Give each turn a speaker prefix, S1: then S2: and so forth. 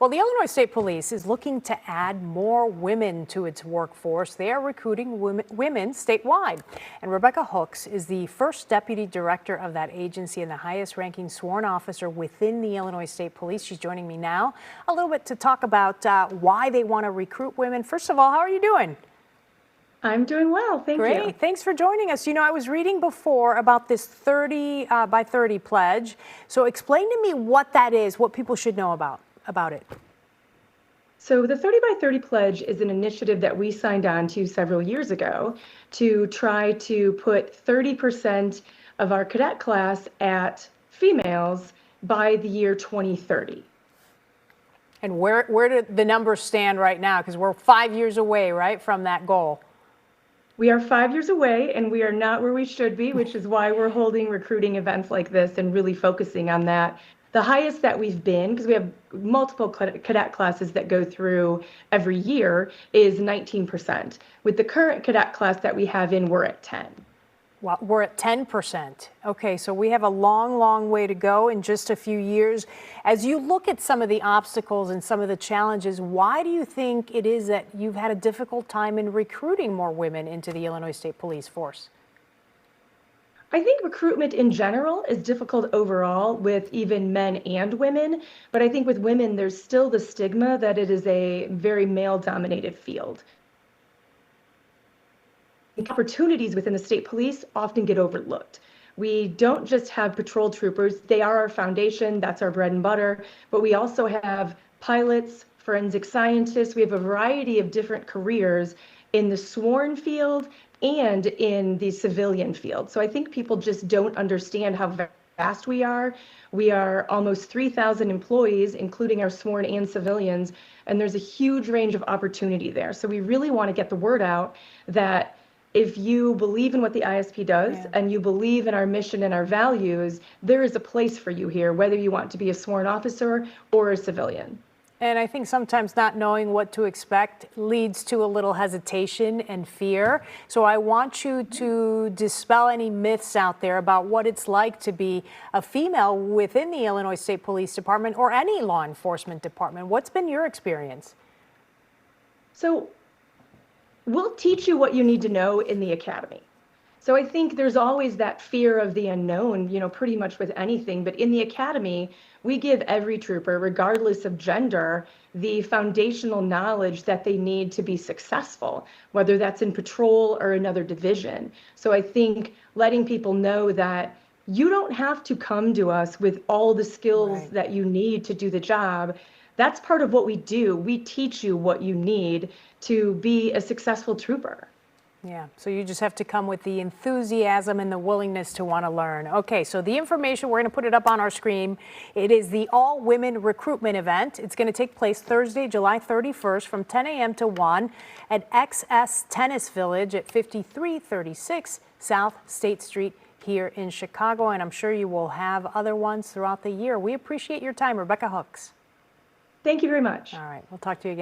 S1: Well, the Illinois State Police is looking to add more women to its workforce. They are recruiting women statewide. And Rebecca Hooks is the first deputy director of that agency and the highest ranking sworn officer within the Illinois State Police. She's joining me now a little bit to talk about why they want to recruit women. First of all, how are you doing?
S2: I'm doing well, thank you.
S1: Great, thanks for joining us. You know, I was reading before about this 30 by 30 pledge. So explain to me what that is, what people should know about it.
S2: So the 30 by 30 pledge is an initiative that we signed on to several years ago to try to put 30% of our cadet class at females by the year 2030.
S1: And where do the numbers stand right now? Because we're 5 years away, right, from that goal.
S2: We are 5 years away and we are not where we should be, which is why we're holding recruiting events like this and really focusing on that. The highest that we've been, because we have multiple cadet classes that go through every year, is 19%. With the current cadet class that we have in, we're at 10.
S1: Well, we're at 10%. Okay, so we have a long, long way to go in just a few years. As you look at some of the obstacles and some of the challenges, why do you think it is that you've had a difficult time in recruiting more women into the Illinois State Police force?
S2: I think recruitment in general is difficult overall with even men and women, but I think with women, there's still the stigma that it is a very male-dominated field. Opportunities within the state police often get overlooked. We don't just have patrol troopers, they are our foundation, that's our bread and butter, but we also have pilots, forensic scientists, we have a variety of different careers in the sworn field and in the civilian field. So I think people just don't understand how vast we are. We are almost 3,000 employees, including our sworn and civilians, and there's a huge range of opportunity there. So we really want to get the word out that if you believe in what the ISP does and you believe in our mission and our values, there is a place for you here, whether you want to be a sworn officer or a civilian.
S1: And I think sometimes not knowing what to expect leads to a little hesitation and fear. So I want you to dispel any myths out there about what it's like to be a female within the Illinois State Police Department or any law enforcement department. What's been your experience?
S2: So we'll teach you what you need to know in the academy. So I think there's always that fear of the unknown, you know, pretty much with anything. But in the academy, we give every trooper, regardless of gender, the foundational knowledge that they need to be successful, whether that's in patrol or another division. So I think letting people know that you don't have to come to us with all the skills that you need to do the job. That's part of what we do. We teach you what you need to be a successful trooper.
S1: Yeah, so you just have to come with the enthusiasm and the willingness to want to learn. Okay, so the information, we're going to put it up on our screen. It is the all-women recruitment event. It's going to take place Thursday, July 31st from 10 a.m. to 1 at XS Tennis Village at 5336 South State Street here in Chicago. And I'm sure you will have other ones throughout the year. We appreciate your time, Rebecca Hooks.
S2: Thank you very much.
S1: All right, we'll talk to you again.